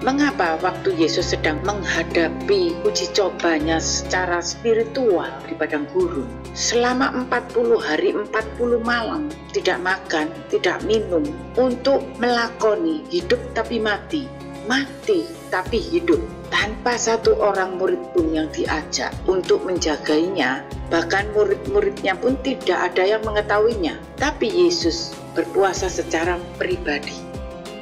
Mengapa waktu Yesus sedang menghadapi uji cobanya secara spiritual di padang gurun, selama 40 hari 40 malam tidak makan, tidak minum, untuk melakoni hidup tapi mati, mati tapi hidup, tanpa satu orang murid pun yang diajak untuk menjagainya, bahkan murid-muridnya pun tidak ada yang mengetahuinya, tapi Yesus berpuasa secara pribadi.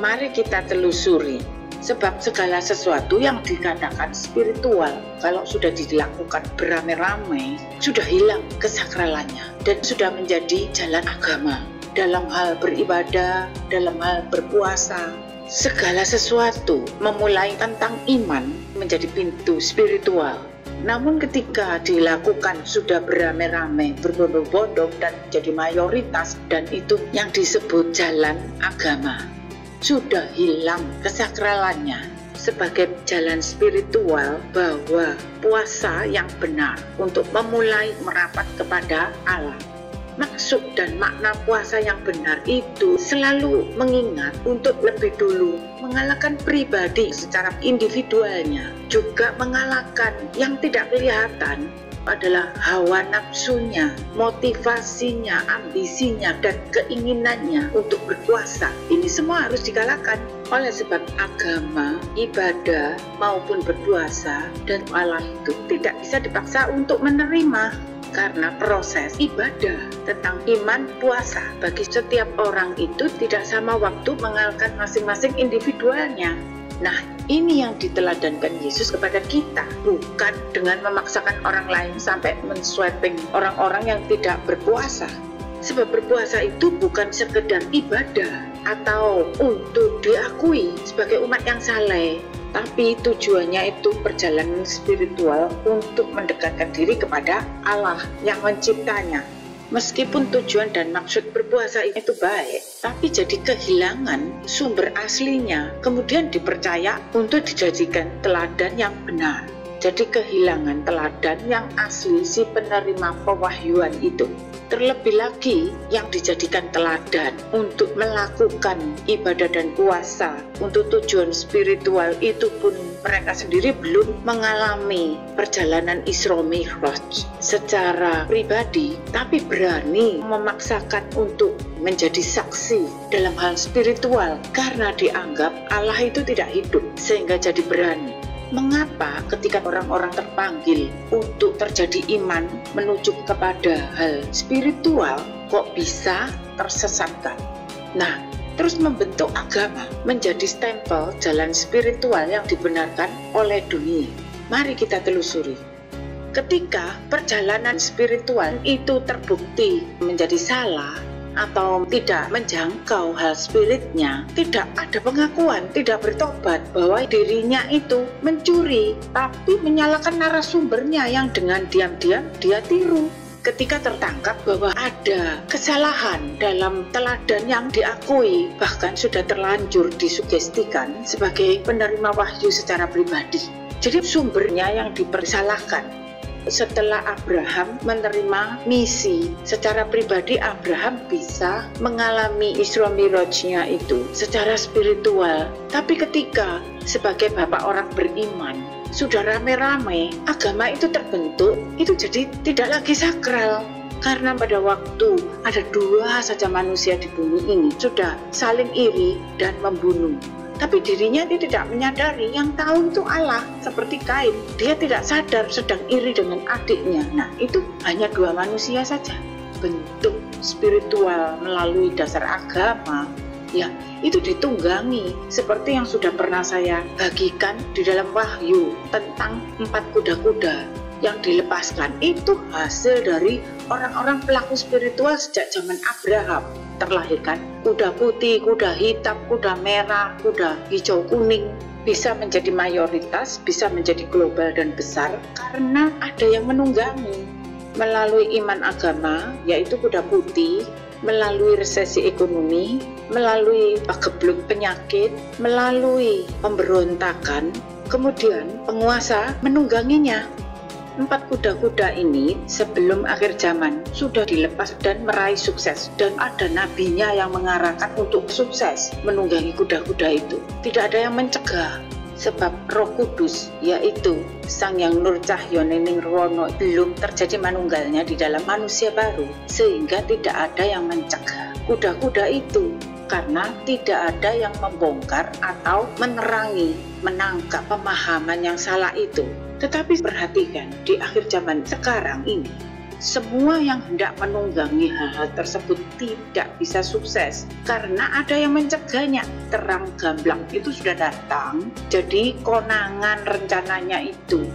Mari kita telusuri. Sebab segala sesuatu yang dikatakan spiritual, kalau sudah dilakukan beramai-ramai, sudah hilang kesakralannya dan sudah menjadi jalan agama. Dalam hal beribadah, dalam hal berpuasa, segala sesuatu memulai tentang iman menjadi pintu spiritual. Namun ketika dilakukan sudah beramai-ramai, berbondong-bondong dan menjadi mayoritas, dan itu yang disebut jalan agama, sudah hilang kesakralannya sebagai jalan spiritual, bahwa puasa yang benar untuk memulai merapat kepada Allah. Maksud dan makna puasa yang benar itu selalu mengingat untuk lebih dulu mengalahkan pribadi secara individualnya, juga mengalahkan yang tidak kelihatan adalah hawa nafsunya, motivasinya, ambisinya, dan keinginannya untuk berpuasa. Ini semua harus dikalahkan. Oleh sebab agama, ibadah, maupun berpuasa dan Allah itu tidak bisa dipaksa untuk menerima, karena proses ibadah tentang iman puasa bagi setiap orang itu tidak sama waktu mengalahkan masing-masing individualnya. Nah, ini yang diteladankan Yesus kepada kita, bukan dengan memaksakan orang lain sampai men-sweeping orang-orang yang tidak berpuasa. Sebab berpuasa itu bukan sekedar ibadah atau untuk diakui sebagai umat yang saleh, tapi tujuannya itu perjalanan spiritual untuk mendekatkan diri kepada Allah yang menciptanya. Meskipun tujuan dan maksud berpuasa itu baik, tapi jadi kehilangan sumber aslinya, kemudian dipercaya untuk dijadikan teladan yang benar. Jadi kehilangan teladan yang asli si penerima pewahyuan itu. Terlebih lagi yang dijadikan teladan untuk melakukan ibadah dan puasa untuk tujuan spiritual itu pun mereka sendiri belum mengalami perjalanan Isra Mi'raj secara pribadi, tapi berani memaksakan untuk menjadi saksi dalam hal spiritual karena dianggap Allah itu tidak hidup, sehingga jadi berani. Mengapa ketika orang-orang terpanggil untuk terjadi iman menuju kepada hal spiritual kok bisa tersesatkan? Nah, terus membentuk agama menjadi stempel jalan spiritual yang dibenarkan oleh dunia. Mari kita telusuri. Ketika perjalanan spiritual itu terbukti menjadi salah atau tidak menjangkau hal spiritnya, tidak ada pengakuan, tidak bertobat bahwa dirinya itu mencuri, tapi menyalahkan narasumbernya yang dengan diam-diam dia tiru. Ketika tertangkap bahwa ada kesalahan dalam teladan yang diakui, bahkan sudah terlanjur disugestikan sebagai penerima wahyu secara pribadi. Jadi sumbernya yang dipersalahkan. Setelah Abraham menerima misi secara pribadi, Abraham bisa mengalami Isra Mi'rajnya itu secara spiritual. Tapi ketika sebagai bapak orang beriman sudah rame-rame agama itu terbentuk, itu jadi tidak lagi sakral. Karena pada waktu ada dua saja manusia di bumi ini sudah saling iri dan membunuh. Tapi dirinya dia tidak menyadari, yang tahu itu Allah. Seperti Kain, dia tidak sadar sedang iri dengan adiknya. Nah, itu hanya dua manusia saja. Bentuk spiritual melalui dasar agama, ya itu ditunggangi seperti yang sudah pernah saya bagikan di dalam wahyu tentang 4 kuda-kuda yang dilepaskan. Itu hasil dari orang-orang pelaku spiritual sejak zaman Abraham. Terlahirkan kuda putih, kuda hitam, kuda merah, kuda hijau kuning, bisa menjadi mayoritas, bisa menjadi global dan besar karena ada yang menunggangi melalui iman agama, yaitu kuda putih, melalui resesi ekonomi, melalui gebluk penyakit, melalui pemberontakan, kemudian penguasa menungganginya. 4 kuda-kuda ini sebelum akhir zaman sudah dilepas dan meraih sukses, dan ada nabinya yang mengarahkan untuk sukses menunggangi kuda-kuda itu. Tidak ada yang mencegah. Sebab Roh Kudus, yaitu Sang Hyang Nur Cahyo Neningruwono, belum terjadi manunggalnya di dalam manusia baru, sehingga tidak ada yang mencegah kuda-kuda itu, karena tidak ada yang membongkar atau menerangi, menangkap pemahaman yang salah itu. Tetapi perhatikan, di akhir zaman sekarang ini, semua yang hendak menunggangi hal-hal tersebut tidak bisa sukses karena ada yang mencegahnya. Terang gamblang itu sudah datang, jadi konangan rencananya itu.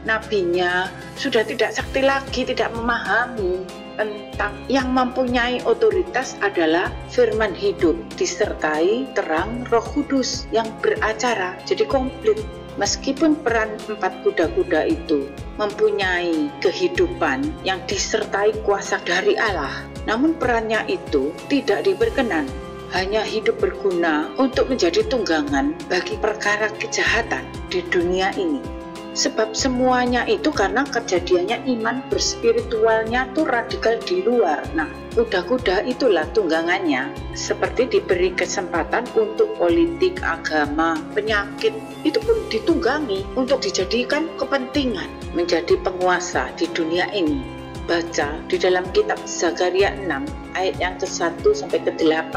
Nabinya sudah tidak sakti lagi, tidak memahami tentang yang mempunyai otoritas adalah firman hidup disertai terang Roh Kudus yang beracara. Jadi komplit. Meskipun peran 4 kuda-kuda itu mempunyai kehidupan yang disertai kuasa dari Allah, namun perannya itu tidak diberkenan, hanya hidup berguna untuk menjadi tunggangan bagi perkara kejahatan di dunia ini. Sebab semuanya itu karena kejadiannya iman berspiritualnya tuh radikal di luar. Nah, kuda-kuda itulah tunggangannya. Seperti diberi kesempatan untuk politik, agama, penyakit, itu pun ditunggangi untuk dijadikan kepentingan menjadi penguasa di dunia ini. Baca di dalam kitab Zakaria 6 ayat yang ke-1 sampai ke-8.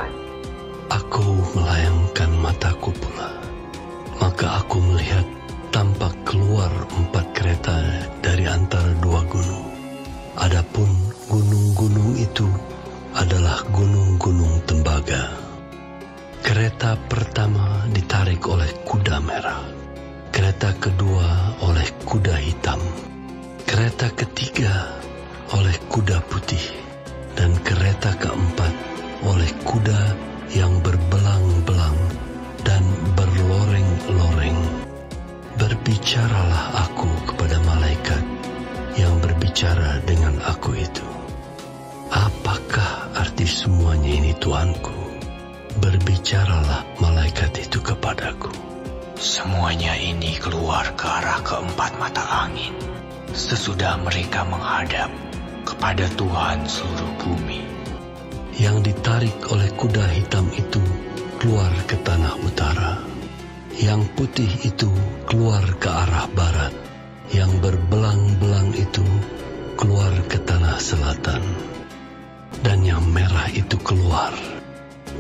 Aku melayangkan mataku pula, maka aku melihat tampak keluar 4 kereta dari antara 2 gunung. Adapun gunung-gunung itu adalah gunung-gunung tembaga. Kereta pertama ditarik oleh kuda merah, kereta kedua oleh kuda hitam, kereta ketiga oleh kuda putih, dan kereta keempat oleh kuda yang berbelang-belang dan berloreng-loreng. Berbicaralah aku kepada malaikat yang berbicara dengan aku itu. Apakah arti semuanya ini, Tuanku? Berbicaralah malaikat itu kepadaku. Semuanya ini keluar ke arah keempat mata angin, sesudah mereka menghadap kepada Tuhan seluruh bumi. Yang ditarik oleh kuda hitam itu keluar ke tanah utara. Yang putih itu keluar ke arah barat, yang berbelang-belang itu keluar ke tanah selatan, dan yang merah itu keluar,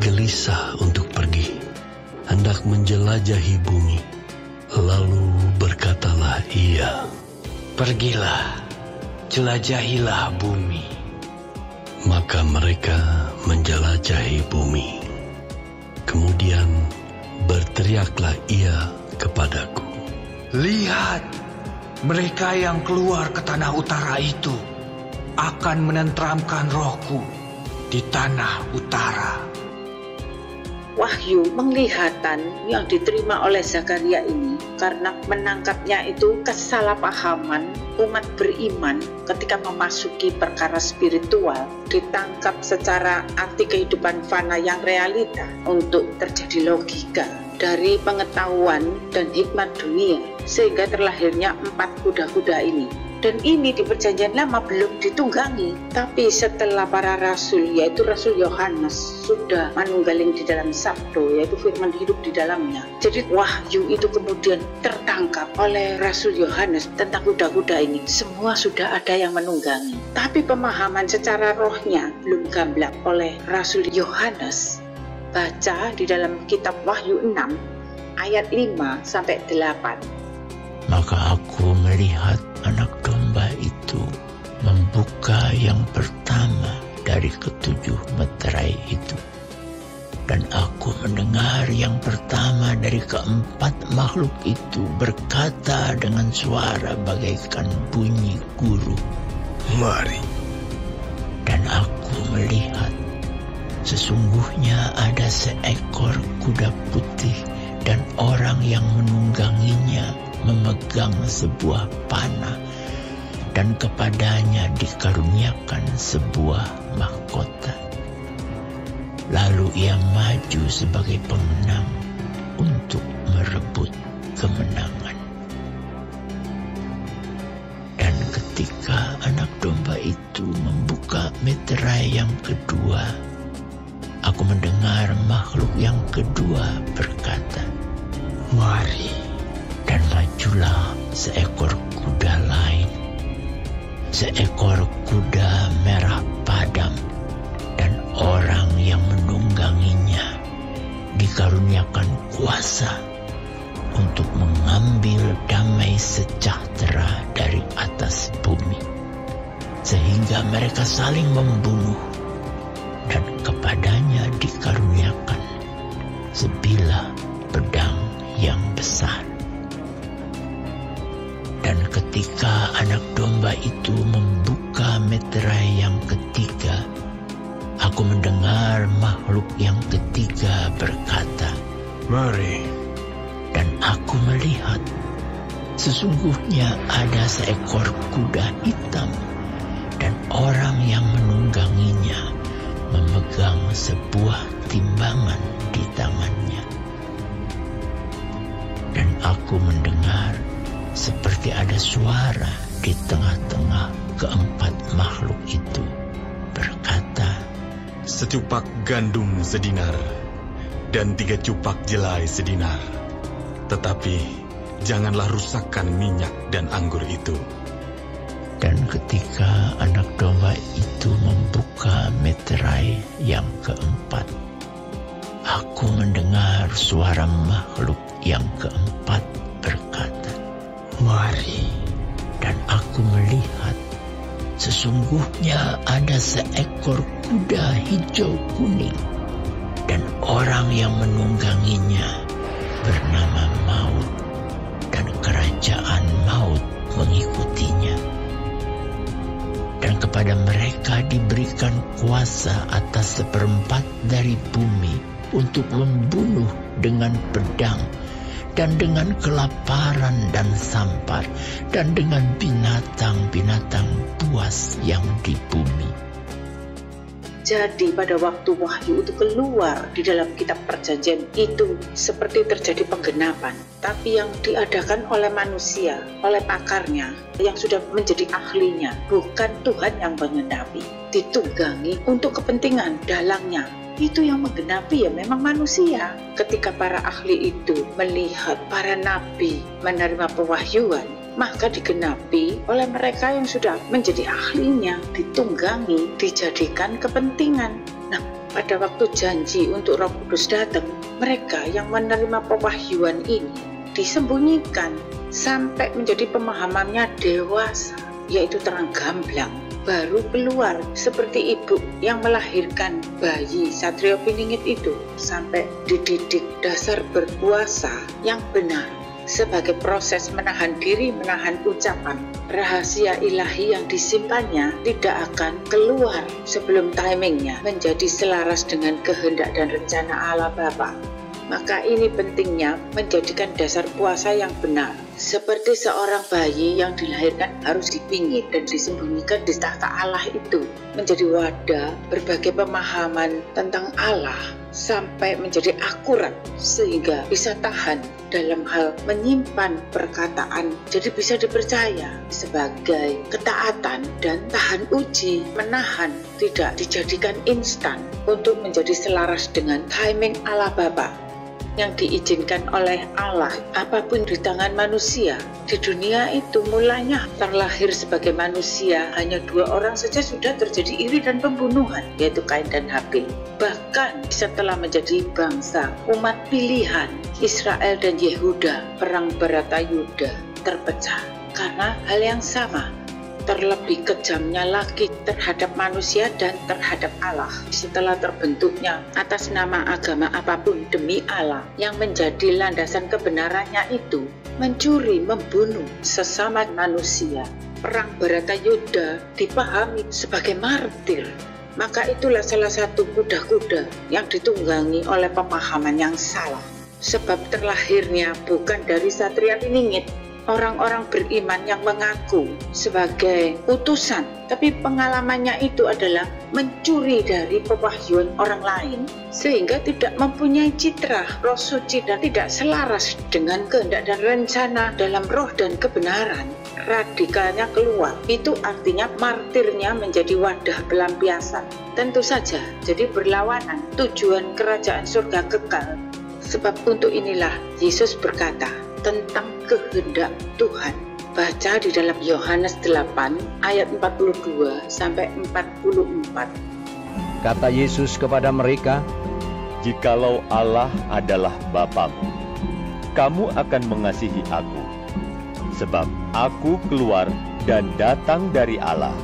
gelisah untuk pergi, hendak menjelajahi bumi. Lalu berkatalah ia, "Pergilah, jelajahilah bumi." Maka mereka menjelajahi bumi. Kemudian berteriaklah ia kepadaku, "Lihat, mereka yang keluar ke tanah utara itu akan menenteramkan rohku di tanah utara." Wahyu penglihatan yang diterima oleh Zakaria ini karena menangkapnya itu kesalahpahaman umat beriman ketika memasuki perkara spiritual, ditangkap secara arti kehidupan fana yang realita untuk terjadi logika dari pengetahuan dan hikmat dunia, sehingga terlahirnya 4 kuda-kuda ini. Dan ini di perjanjian lama belum ditunggangi, tapi setelah para rasul, yaitu Rasul Yohanes, sudah manunggaling di dalam sabdo, yaitu firman hidup di dalamnya. Jadi wahyu itu kemudian tertangkap oleh Rasul Yohanes tentang kuda-kuda ini. Semua sudah ada yang menunggangi, tapi pemahaman secara rohnya belum gamblang oleh Rasul Yohanes. Baca di dalam kitab Wahyu 6 ayat 5 sampai 8. Maka aku melihat anak domba itu membuka yang pertama dari ke-7 meterai itu. Dan aku mendengar yang pertama dari ke-4 makhluk itu berkata dengan suara bagaikan bunyi guru, "Mari." Dan aku melihat sesungguhnya ada seekor kuda putih dan orang yang menungganginya memegang sebuah panah, dan kepadanya dikaruniakan sebuah mahkota. Lalu ia maju sebagai pemenang untuk merebut kemenangan. Dan ketika anak domba itu membuka meterai yang kedua, aku mendengar makhluk yang kedua berkata, "Mari." muncullah seekor kuda lain, seekor kuda merah padam, dan orang yang menungganginya dikaruniakan kuasa untuk mengambil damai sejahtera dari atas bumi, sehingga mereka saling membunuh, dan kepadanya dikaruniakan sebilah pedang yang besar. Dan ketika anak domba itu membuka meterai yang ketiga, aku mendengar makhluk yang ketiga berkata, "Mari." Dan aku melihat, sesungguhnya ada seekor kuda hitam, dan orang yang menungganginya memegang sebuah timbangan di tangannya. Dan aku mendengar seperti ada suara di tengah-tengah keempat makhluk itu berkata, "Secupak gandum sedinar, dan 3 cupak jelai sedinar. Tetapi janganlah rusakkan minyak dan anggur itu." Dan ketika anak domba itu membuka meterai yang keempat, aku mendengar suara makhluk yang keempat berkata, "Mari." Dan aku melihat, sesungguhnya ada seekor kuda hijau kuning, dan orang yang menungganginya bernama Maut, dan kerajaan Maut mengikutinya. Dan kepada mereka diberikan kuasa atas 1/4 dari bumi untuk membunuh dengan pedang, dan dengan kelaparan dan sampar, dan dengan binatang-binatang buas yang di bumi. Jadi pada waktu wahyu itu keluar di dalam kitab perjanjian itu seperti terjadi penggenapan. Tapi yang diadakan oleh manusia, oleh pakarnya, yang sudah menjadi ahlinya, bukan Tuhan yang menggenapi. Ditunggangi untuk kepentingan dalangnya. Itu yang menggenapi ya memang manusia. Ketika para ahli itu melihat para nabi menerima pewahyuan, maka digenapi oleh mereka yang sudah menjadi ahlinya, ditunggangi, dijadikan kepentingan. Nah, pada waktu janji untuk Roh Kudus datang, mereka yang menerima pewahyuan ini disembunyikan sampai menjadi pemahamannya dewasa, yaitu terang gamblang. Baru keluar seperti ibu yang melahirkan bayi Satrio Piningit itu sampai dididik dasar berpuasa yang benar. Sebagai proses menahan diri, menahan ucapan, rahasia ilahi yang disimpannya tidak akan keluar sebelum timingnya menjadi selaras dengan kehendak dan rencana Allah Bapa. Maka ini pentingnya menjadikan dasar puasa yang benar. Seperti seorang bayi yang dilahirkan harus dipingit dan disembunyikan di tahta Allah itu, menjadi wadah berbagai pemahaman tentang Allah sampai menjadi akurat sehingga bisa tahan dalam hal menyimpan perkataan, jadi bisa dipercaya sebagai ketaatan dan tahan uji, menahan, tidak dijadikan instan untuk menjadi selaras dengan timing Allah Bapa yang diizinkan oleh Allah. Apapun di tangan manusia di dunia itu mulanya terlahir sebagai manusia, hanya 2 orang saja sudah terjadi iri dan pembunuhan, yaitu Kain dan Habil. Bahkan setelah menjadi bangsa umat pilihan Israel dan Yehuda, perang Baratayuda terpecah karena hal yang sama. Terlebih kejamnya lagi terhadap manusia dan terhadap Allah setelah terbentuknya atas nama agama apapun demi Allah yang menjadi landasan kebenarannya itu mencuri, membunuh sesama manusia. Perang Baratayuda dipahami sebagai martir. Maka itulah salah satu kuda-kuda yang ditunggangi oleh pemahaman yang salah. Sebab terlahirnya bukan dari Satria Piningit, orang-orang beriman yang mengaku sebagai utusan, tapi pengalamannya itu adalah mencuri dari pewahyuan orang lain sehingga tidak mempunyai citra roh suci dan tidak selaras dengan kehendak dan rencana dalam roh dan kebenaran. Radikalnya keluar, itu artinya martirnya menjadi wadah pelampiasan. Tentu saja jadi berlawanan tujuan kerajaan surga kekal. Sebab untuk inilah Yesus berkata, tentang kehendak Tuhan. Baca di dalam Yohanes 8 ayat 42 sampai 44. Kata Yesus kepada mereka, "Jikalau Allah adalah Bapamu, kamu akan mengasihi aku, sebab aku keluar dan datang dari Allah,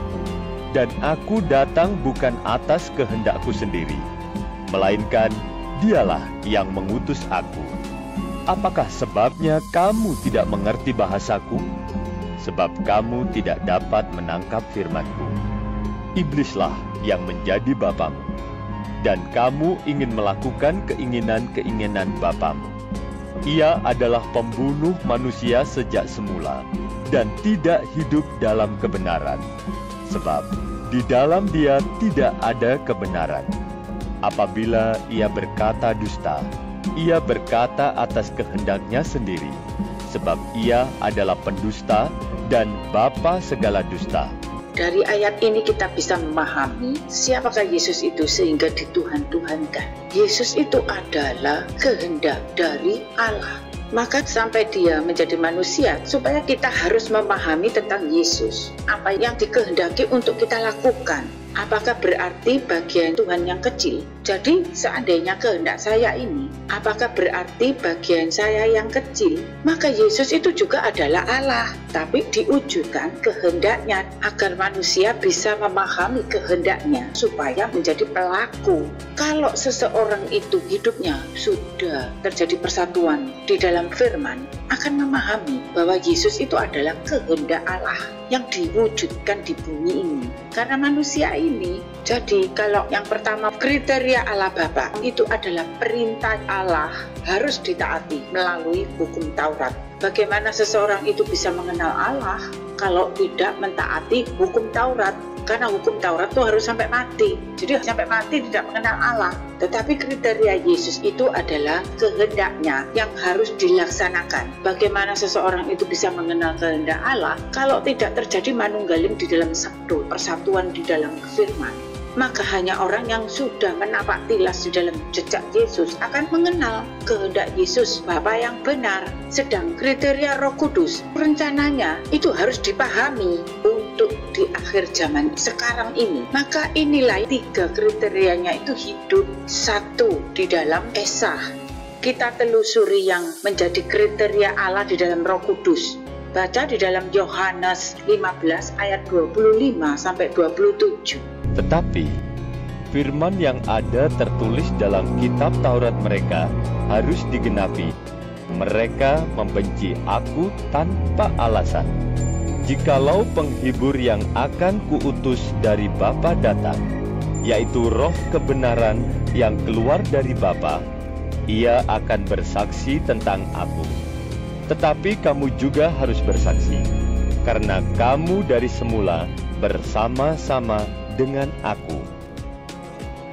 dan aku datang bukan atas kehendakku sendiri, melainkan Dialah yang mengutus aku. Apakah sebabnya kamu tidak mengerti bahasaku? Sebab kamu tidak dapat menangkap firman-Ku. Iblislah yang menjadi bapamu, dan kamu ingin melakukan keinginan-keinginan bapamu. Ia adalah pembunuh manusia sejak semula, dan tidak hidup dalam kebenaran, sebab di dalam dia tidak ada kebenaran. Apabila ia berkata dusta, ia berkata atas kehendaknya sendiri, sebab ia adalah pendusta dan bapa segala dusta." Dari ayat ini kita bisa memahami siapakah Yesus itu sehingga dituhan-tuhankan. Yesus itu adalah kehendak dari Allah. Maka sampai dia menjadi manusia, supaya kita harus memahami tentang Yesus. Apa yang dikehendaki untuk kita lakukan. Apakah berarti bagian Tuhan yang kecil? Jadi seandainya kehendak saya ini, apakah berarti bagian saya yang kecil? Maka Yesus itu juga adalah Allah, tapi diwujudkan kehendaknya agar manusia bisa memahami kehendaknya supaya menjadi pelaku. Kalau seseorang itu hidupnya sudah terjadi persatuan di dalam firman, akan memahami bahwa Yesus itu adalah kehendak Allah yang diwujudkan di bumi ini. Karena manusia ini, jadi kalau yang pertama kriteria Allah Bapa itu adalah perintah Allah harus ditaati melalui hukum Taurat. Bagaimana seseorang itu bisa mengenal Allah kalau tidak mentaati hukum Taurat? Karena hukum Taurat itu harus sampai mati. Jadi sampai mati tidak mengenal Allah. Tetapi kriteria Yesus itu adalah kehendaknya yang harus dilaksanakan. Bagaimana seseorang itu bisa mengenal kehendak Allah kalau tidak terjadi manunggaling di dalam sabdo, persatuan di dalam firman. Maka hanya orang yang sudah menapak tilas di dalam jejak Yesus akan mengenal kehendak Yesus Bapa yang benar. Sedang kriteria Roh Kudus, rencananya itu harus dipahami untuk di akhir zaman sekarang ini. Maka inilah 3 kriterianya itu hidup satu di dalam Esa. Kita telusuri yang menjadi kriteria Allah di dalam Roh Kudus. Baca di dalam Yohanes 15 ayat 25 sampai 27. Tetapi firman yang ada tertulis dalam kitab Taurat mereka harus digenapi. Mereka membenci aku tanpa alasan. Jikalau penghibur yang akan kuutus dari Bapa datang, yaitu Roh kebenaran yang keluar dari Bapa, ia akan bersaksi tentang aku. Tetapi kamu juga harus bersaksi, karena kamu dari semula bersama-sama dengan aku.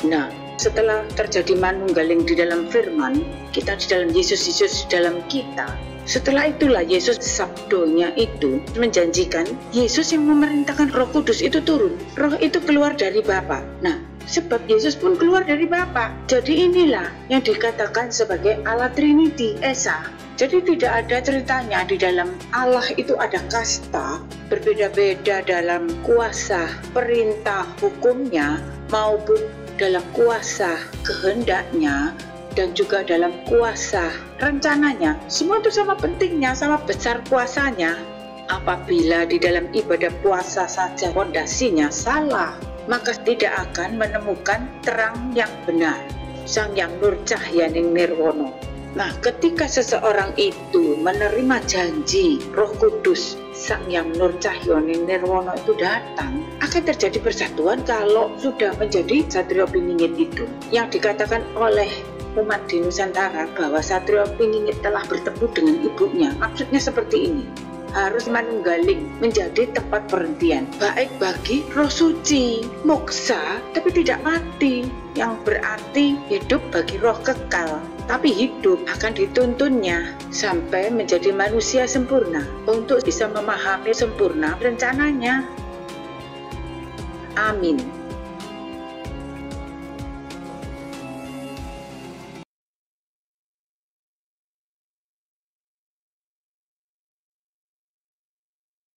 Nah, setelah terjadi manunggaling di dalam firman, kita di dalam Yesus, Yesus di dalam kita. Setelah itulah Yesus sabdonya itu menjanjikan Yesus yang memerintahkan Roh Kudus itu turun. Roh itu keluar dari Bapa. Nah, sebab Yesus pun keluar dari Bapa. Jadi inilah yang dikatakan sebagai Allah Trinity, Esa. Jadi tidak ada ceritanya di dalam Allah itu ada kasta, berbeda-beda dalam kuasa perintah hukumnya maupun dalam kuasa kehendaknya dan juga dalam kuasa rencananya. Semua itu sama pentingnya, sama besar kuasanya. Apabila di dalam ibadah puasa saja fondasinya salah, maka tidak akan menemukan terang yang benar. Sang Yang Nur Cahyaning Nirwono. Nah, ketika seseorang itu menerima janji Roh Kudus, Sang Yang Nur Cahyaning Nirwono itu datang, akan terjadi persatuan kalau sudah menjadi Satrio Piningit itu. Yang dikatakan oleh umat di Nusantara bahwa Satrio Piningit telah bertemu dengan ibunya. Maksudnya seperti ini. Harus manunggaling menjadi tempat perhentian baik bagi roh suci, moksa tapi tidak mati, yang berarti hidup bagi roh kekal, tapi hidup akan dituntunnya sampai menjadi manusia sempurna untuk bisa memahami sempurna rencananya. Amin.